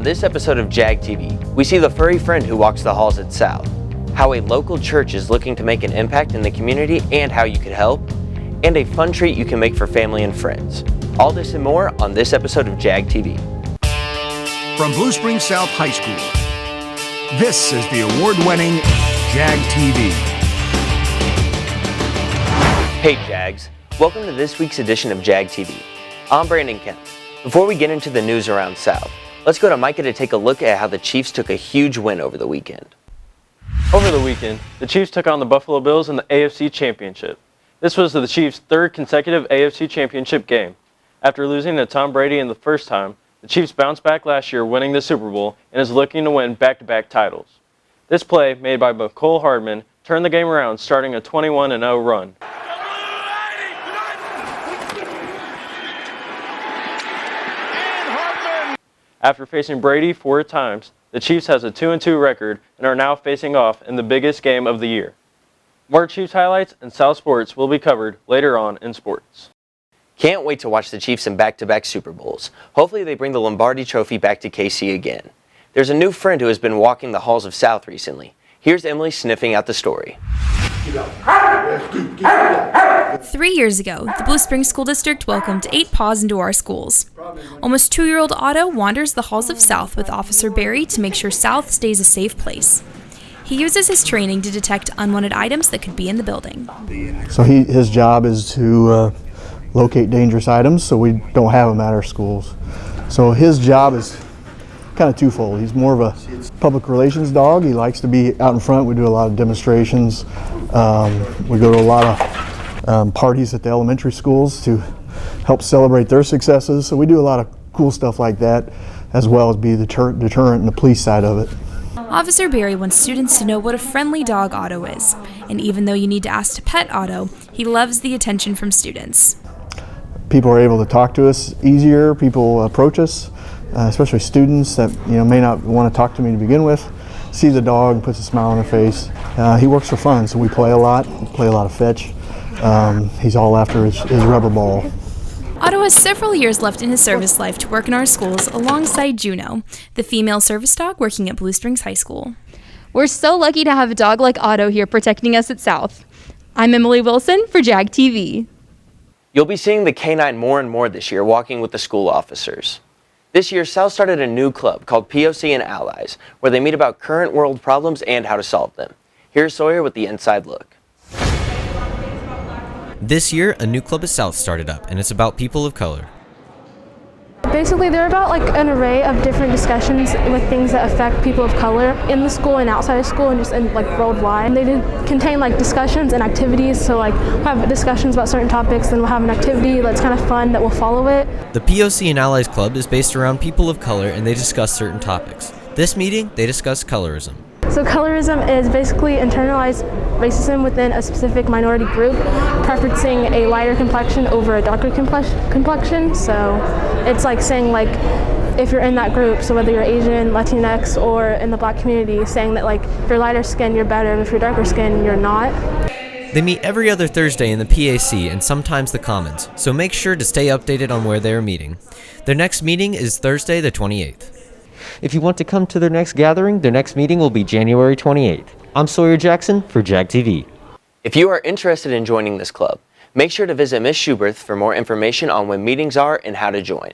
this episode of Jag TV, we see the furry friend who walks the halls at South, how a local church is looking to make an impact in the community and how you could help, and a fun treat you can make for family and friends. All this and more on this episode of Jag TV. From Blue Springs South High School, this is the award-winning Jag TV. Hey Jags, welcome to this week's edition of Jag TV. I'm Brandon Kemp. Before we get into the news around South, let's go to Micah to take a look at how the Chiefs took a huge win over the weekend. Over the weekend, the Chiefs took on the Buffalo Bills in the AFC Championship. This was the Chiefs' third consecutive AFC Championship game. After losing to Tom Brady in the first time, the Chiefs bounced back last year winning the Super Bowl and is looking to win back-to-back titles. This play, made by Mecole Hardman, turned the game around, starting a 21-0 run. After facing Brady 4 times, the Chiefs has a 2-2 record and are now facing off in the biggest game of the year. More Chiefs highlights and South sports will be covered later on in sports. Can't wait to watch the Chiefs in back-to-back Super Bowls. Hopefully they bring the Lombardi Trophy back to KC again. There's a new friend who has been walking the halls of South recently. Here's Emily sniffing out the story. 3 years ago, the Blue Springs School District welcomed 8 paws into our schools. Almost 2-year-old Otto wanders the halls of South with Officer Barry to make sure South stays a safe place. He uses his training to detect unwanted items that could be in the building. So his job is to locate dangerous items so we don't have them at our schools. So his job is kind of twofold. He's more of a public relations dog. He likes to be out in front. We do a lot of demonstrations. We go to a lot of parties at the elementary schools to help celebrate their successes. So we do a lot of cool stuff like that, as well as be the deterrent and the police side of it. Officer Barry wants students to know what a friendly dog Otto is. And even though you need to ask to pet Otto, he loves the attention from students. People are able to talk to us easier. People approach us, especially students that may not want to talk to me to begin with. See the dog and puts a smile on their face. He works for fun, so we play a lot. We play a lot of fetch. He's all after his rubber ball. Otto has several years left in his service life to work in our schools alongside Juno, the female service dog working at Blue Springs High School. We're so lucky to have a dog like Otto here protecting us at South. I'm Emily Wilson for Jag TV. You'll be seeing the canine more and more this year walking with the school officers. This year, South started a new club called POC and Allies, where they meet about current world problems and how to solve them. Here's Sawyer with the inside look. This year, a new club at South started up, and it's about people of color. Basically, they're about like an array of different discussions with things that affect people of color in the school and outside of school and just like worldwide. And they contain like discussions and activities, so like we'll have discussions about certain topics, then we'll have an activity that's kind of fun that will follow it. The POC and Allies Club is based around people of color and they discuss certain topics. This meeting, they discuss colorism. So colorism is basically internalized racism within a specific minority group, preferencing a lighter complexion over a darker complexion. So it's like saying like if you're in that group, so whether you're Asian, Latinx, or in the black community, saying that like if you're lighter skin, you're better, and if you're darker skin, you're not. They meet every other Thursday in the PAC and sometimes the Commons, so make sure to stay updated on where they are meeting. Their next meeting is Thursday the 28th. If you want to come to their next gathering, their next meeting will be January 28th. I'm Sawyer Jackson for Jag TV. If you are interested in joining this club, make sure to visit Ms. Schuberth for more information on when meetings are and how to join.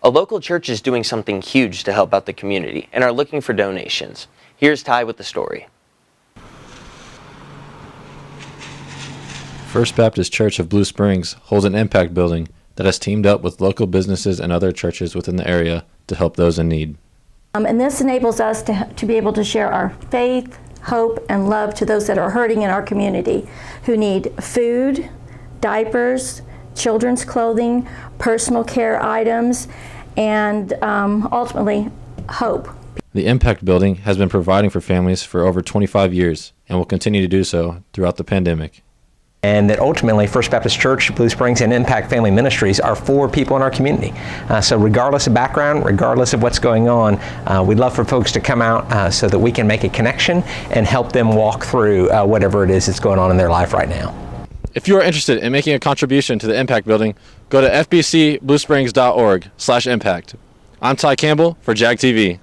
A local church is doing something huge to help out the community and are looking for donations. Here's Ty with the story. First Baptist Church of Blue Springs holds an impact building that has teamed up with local businesses and other churches within the area to help those in need. And this enables us to be able to share our faith, hope, and love to those that are hurting in our community, who need food, diapers, children's clothing, personal care items, and ultimately, hope. The Impact Building has been providing for families for over 25 years and will continue to do so throughout the pandemic. And that ultimately First Baptist Church, Blue Springs, and Impact Family Ministries are for people in our community. So regardless of background, regardless of what's going on, we'd love for folks to come out so that we can make a connection and help them walk through whatever it is that's going on in their life right now. If you are interested in making a contribution to the Impact Building, go to fbcbluesprings.org/impact. I'm Ty Campbell for Jag TV.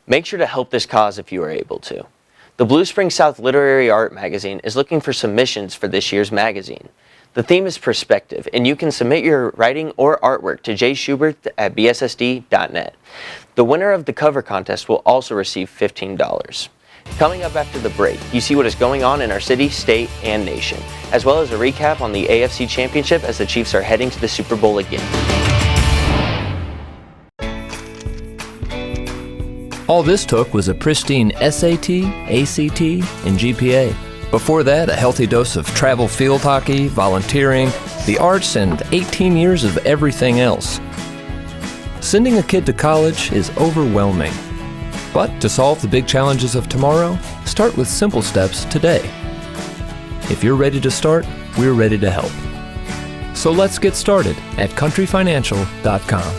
Make sure to help this cause if you are able to. The Blue Springs South Literary Art Magazine is looking for submissions for this year's magazine. The theme is perspective, and you can submit your writing or artwork to jschubert@bssd.net. The winner of the cover contest will also receive $15. Coming up after the break, you see what is going on in our city, state, and nation, as well as a recap on the AFC Championship as the Chiefs are heading to the Super Bowl again. All this took was a pristine SAT, ACT, and GPA. Before that, a healthy dose of travel field hockey, volunteering, the arts, and 18 years of everything else. Sending a kid to college is overwhelming. But to solve the big challenges of tomorrow, start with simple steps today. If you're ready to start, we're ready to help. So let's get started at countryfinancial.com.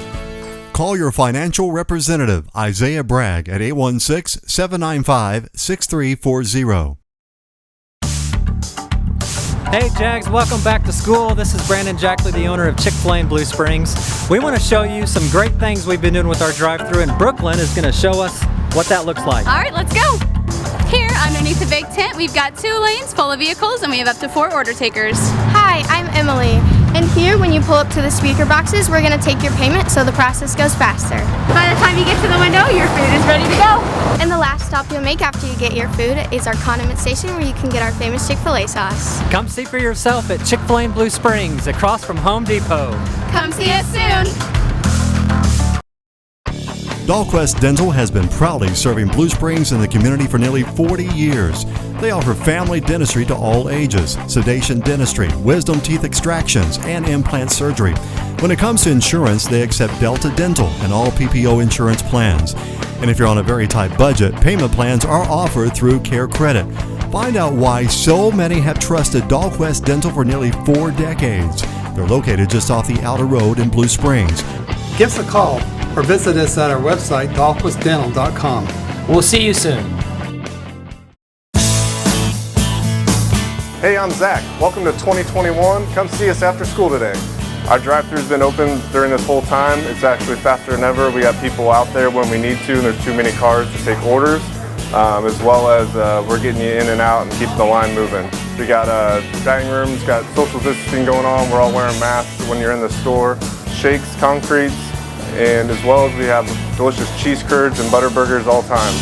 Call your financial representative, Isaiah Bragg, at 816-795-6340. Hey Jags, welcome back to school. This is Brandon Jackley, the owner of Chick-fil-A in Blue Springs. We want to show you some great things we've been doing with our drive-thru, and Brooklyn is going to show us what that looks like. All right, let's go. Here, underneath the big tent, we've got 2 lanes full of vehicles, and we have up to 4 order takers. Hi, I'm Emily. And here, when you pull up to the speaker boxes, we're going to take your payment so the process goes faster. By the time you get to the window, your food is ready to go. And the last stop you'll make after you get your food is our condiment station where you can get our famous Chick-fil-A sauce. Come see for yourself at Chick-fil-A in Blue Springs, across from Home Depot. Come see us soon. Dahlquist Dental has been proudly serving Blue Springs and the community for nearly 40 years. They offer family dentistry to all ages, sedation dentistry, wisdom teeth extractions, and implant surgery. When it comes to insurance, they accept Delta Dental and all PPO insurance plans. And if you're on a very tight budget, payment plans are offered through Care Credit. Find out why so many have trusted Dahlquist Dental for nearly 4 decades. They're located just off the outer road in Blue Springs. Give us a call or visit us at our website, dahlquistdental.com. We'll see you soon. Hey, I'm Zach. Welcome to 2021. Come see us after school today. Our drive-thru's been open during this whole time. It's actually faster than ever. We got people out there when we need to, and there's too many cars to take orders, as well as we're getting you in and out and keeping the line moving. We got dining rooms, got social distancing going on. We're all wearing masks when you're in the store. Shakes, concretes, and as well as we have delicious cheese curds and butter burgers all time.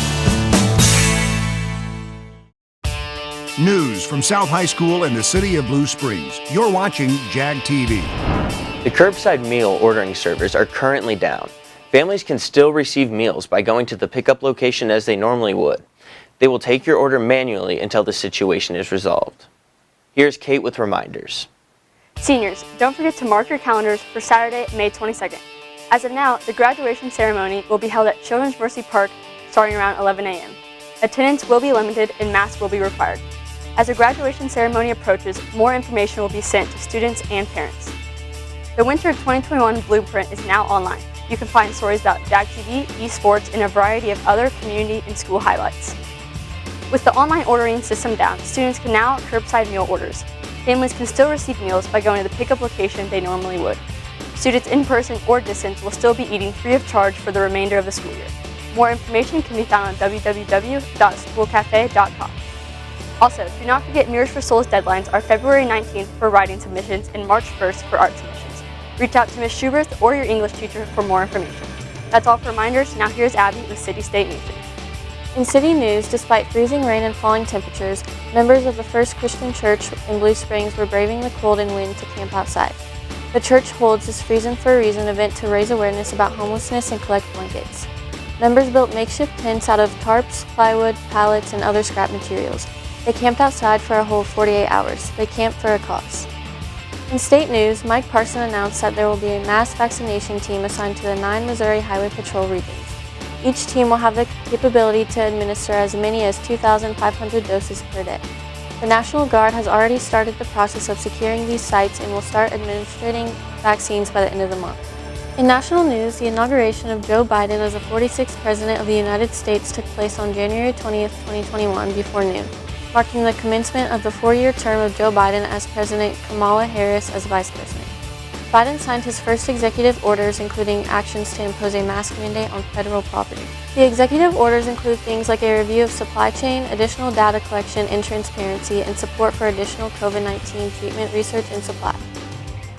News from South High School and the city of Blue Springs. You're watching Jag TV. The curbside meal ordering servers are currently down. Families can still receive meals by going to the pickup location as they normally would. They will take your order manually until the situation is resolved. Here's Kate with reminders. Seniors, don't forget to mark your calendars for Saturday, May 22nd. As of now, the graduation ceremony will be held at Children's Mercy Park starting around 11 a.m. Attendance will be limited and masks will be required. As the graduation ceremony approaches, more information will be sent to students and parents. The Winter 2021 Blueprint is now online. You can find stories about Jag TV, esports, and a variety of other community and school highlights. With the online ordering system down, students can now curbside meal orders. Families can still receive meals by going to the pickup location they normally would. Students in person or distance will still be eating free of charge for the remainder of the school year. More information can be found on www.schoolcafe.com. Also, do not forget Mirrors for Souls deadlines are February 19th for writing submissions and March 1st for art submissions. Reach out to Ms. Schubert or your English teacher for more information. That's all for reminders. Now here's Abby with City State Nation. In city news, despite freezing rain and falling temperatures, members of the First Christian Church in Blue Springs were braving the cold and wind to camp outside. The church holds this Freezing for a Reason event to raise awareness about homelessness and collect blankets. Members built makeshift tents out of tarps, plywood, pallets, and other scrap materials. They camped outside for a whole 48 hours. They camped for a cause. In state news, Mike Parson announced that there will be a mass vaccination team assigned to the 9 Missouri Highway Patrol regions. Each team will have the capability to administer as many as 2,500 doses per day. The National Guard has already started the process of securing these sites and will start administering vaccines by the end of the month. In national news, the inauguration of Joe Biden as the 46th President of the United States took place on January 20th, 2021 before noon, marking the commencement of the 4-year term of Joe Biden as President, Kamala Harris as Vice President. Biden signed his first executive orders, including actions to impose a mask mandate on federal property. The executive orders include things like a review of supply chain, additional data collection and transparency, and support for additional COVID-19 treatment research and supply.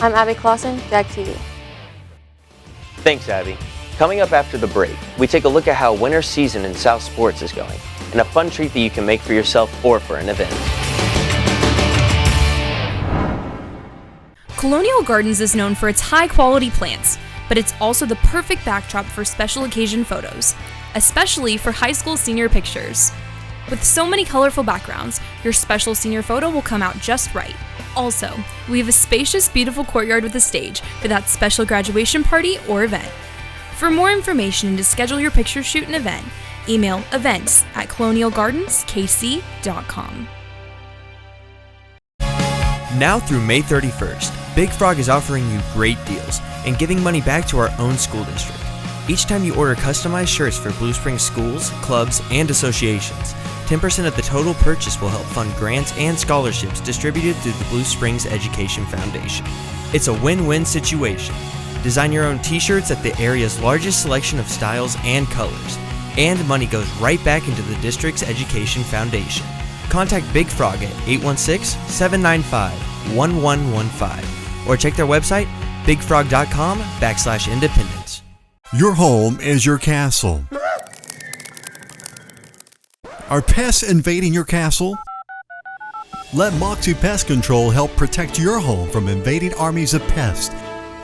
I'm Abby Clausen, Jag TV. Thanks, Abby. Coming up after the break, we take a look at how winter season in South sports is going, and a fun treat that you can make for yourself or for an event. Colonial Gardens is known for its high-quality plants, but it's also the perfect backdrop for special occasion photos, especially for high school senior pictures. With so many colorful backgrounds, your special senior photo will come out just right. Also, we have a spacious, beautiful courtyard with a stage for that special graduation party or event. For more information and to schedule your picture shoot and event, email events@colonialgardenskc.com. Now through May 31st, Big Frog is offering you great deals and giving money back to our own school district. Each time you order customized shirts for Blue Springs schools, clubs, and associations, 10% of the total purchase will help fund grants and scholarships distributed through the Blue Springs Education Foundation. It's a win-win situation. Design your own t-shirts at the area's largest selection of styles and colors, and money goes right back into the district's Education Foundation. Contact Big Frog at 816-795-1115 or check their website bigfrog.com/independence. Your home is your castle. Are pests invading your castle? Let Moxie Pest Control help protect your home from invading armies of pests.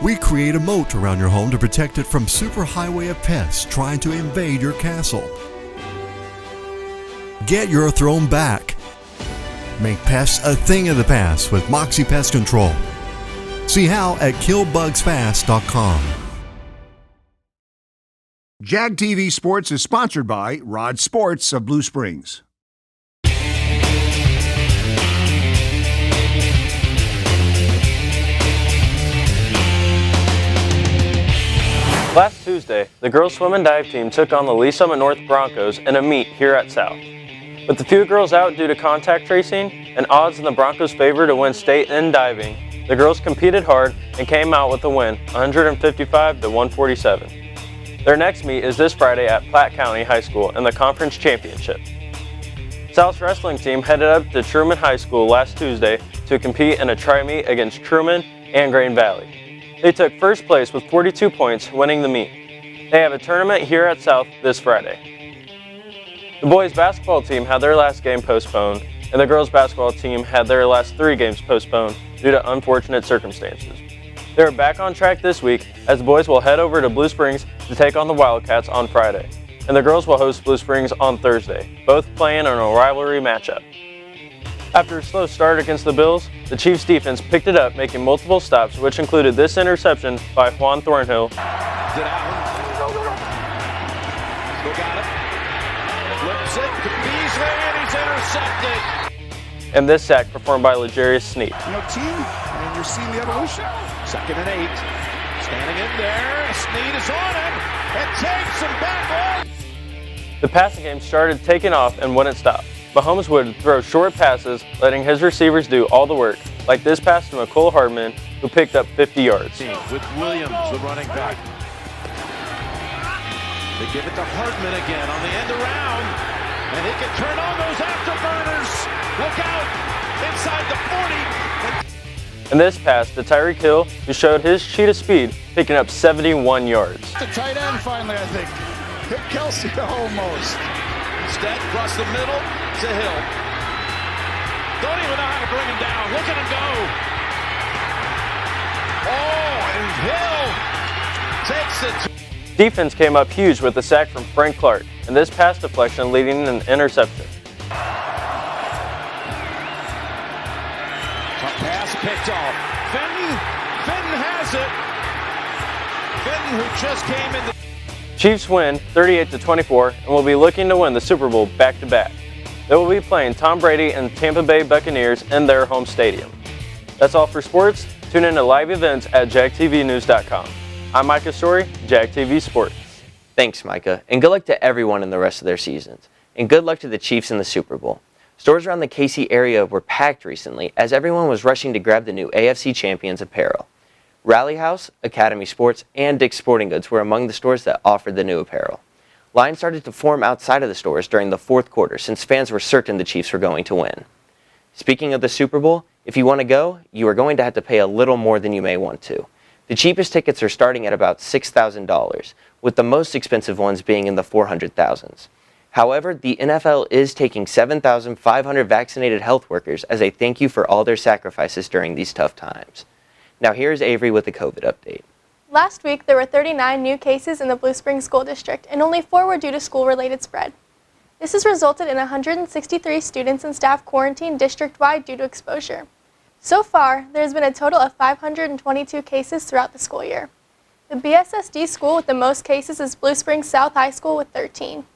We create a moat around your home to protect it from superhighway of pests trying to invade your castle. Get your throne back. Make pests a thing of the past with Moxie Pest Control. See how at killbugsfast.com. Jag TV Sports is sponsored by Rod Sports of Blue Springs. Last Tuesday, the girls swim and dive team took on the Lee Summit North Broncos in a meet here at South. With the few girls out due to contact tracing and odds in the Broncos' favor to win state in diving, the girls competed hard and came out with a win, 155-147. Their next meet is this Friday at Platte County High School in the conference championship. South's wrestling team headed up to Truman High School last Tuesday to compete in a tri-meet against Truman and Grain Valley. They took first place with 42 points, winning the meet. They have a tournament here at South this Friday. The boys basketball team had their last game postponed, and the girls basketball team had their last 3 games postponed due to unfortunate circumstances. They are back on track this week as the boys will head over to Blue Springs to take on the Wildcats on Friday, and the girls will host Blue Springs on Thursday, both playing in a rivalry matchup. After a slow start against the Bills, the Chiefs defense picked it up, making multiple stops, which included this interception by Juan Thornhill. Still got it. Flips it to Beasley, and he's intercepted. And this sack performed by Legarius Sneed. Team, and you're seeing the evolution. 2nd and 8. Standing in there. Sneed is on him. And takes him back on. The passing game started taking off and wouldn't stop. Mahomes would throw short passes, letting his receivers do all the work, like this pass to McCole Hardman, who picked up 50 yards. With Williams, the running back. They give it to Hardman again on the end around. And he can turn on those afterburners. Look out inside the 40. And this pass to Tyreek Hill, who showed his cheetah speed, picking up 71 yards. The tight end finally, I think. Hit Kelsey almost. Instead, across the middle to Hill. Don't even know how to bring him down. Look at him go. Oh, and Hill takes it. Defense came up huge with a sack from Frank Clark, and this pass deflection leading an interception. Pass picked off. Fenton has it. Fenton, who just came in the... Chiefs win 38-24 and will be looking to win the Super Bowl back-to-back. They will be playing Tom Brady and Tampa Bay Buccaneers in their home stadium. That's all for sports. Tune in to live events at jagtvnews.com. I'm Micah Story, Jag TV Sports. Thanks, Micah, and good luck to everyone in the rest of their seasons. And good luck to the Chiefs in the Super Bowl. Stores around the KC area were packed recently as everyone was rushing to grab the new AFC Champions apparel. Rally House, Academy Sports, and Dick's Sporting Goods were among the stores that offered the new apparel. Lines started to form outside of the stores during the fourth quarter since fans were certain the Chiefs were going to win. Speaking of the Super Bowl, if you want to go, you are going to have to pay a little more than you may want to. The cheapest tickets are starting at about $6,000, with the most expensive ones being in the $400,000s. However, the NFL is taking 7,500 vaccinated health workers as a thank you for all their sacrifices during these tough times. Now here's Avery with the COVID update. Last week, there were 39 new cases in the Blue Springs School District, and only 4 were due to school-related spread. This has resulted in 163 students and staff quarantined district-wide due to exposure. So far, there has been a total of 522 cases throughout the school year. The BSSD school with the most cases is Blue Springs South High School with 13.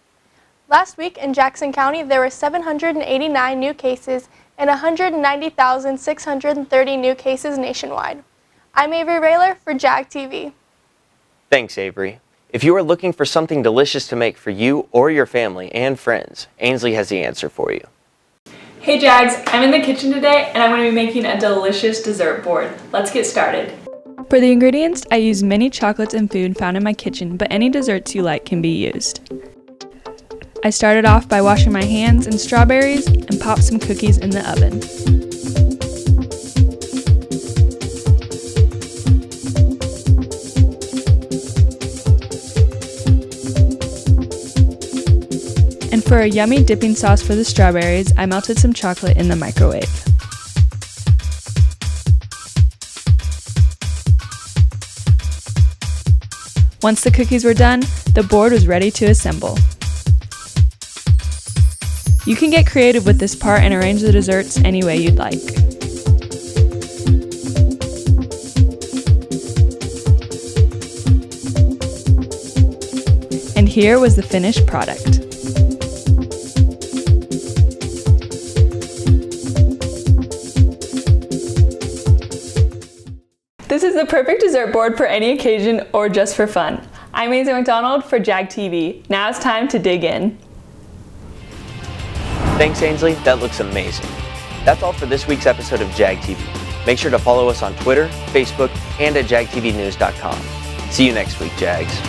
Last week in Jackson County, there were 789 new cases and 190,630 new cases nationwide. I'm Avery Rayler for Jag TV. Thanks, Avery. If you are looking for something delicious to make for you or your family and friends, Ainsley has the answer for you. Hey Jags, I'm in the kitchen today and I'm going to be making a delicious dessert board. Let's get started. For the ingredients, I use many chocolates and food found in my kitchen, but any desserts you like can be used. I started off by washing my hands and strawberries and popped some cookies in the oven. And for a yummy dipping sauce for the strawberries, I melted some chocolate in the microwave. Once the cookies were done, the board was ready to assemble. You can get creative with this part and arrange the desserts any way you'd like. And here was the finished product. This is the perfect dessert board for any occasion or just for fun. I'm Ainsley McDonald for Jag TV. Now it's time to dig in. Thanks, Ainsley. That looks amazing. That's all for this week's episode of Jag TV. Make sure to follow us on Twitter, Facebook, and at jagtvnews.com. See you next week, Jags.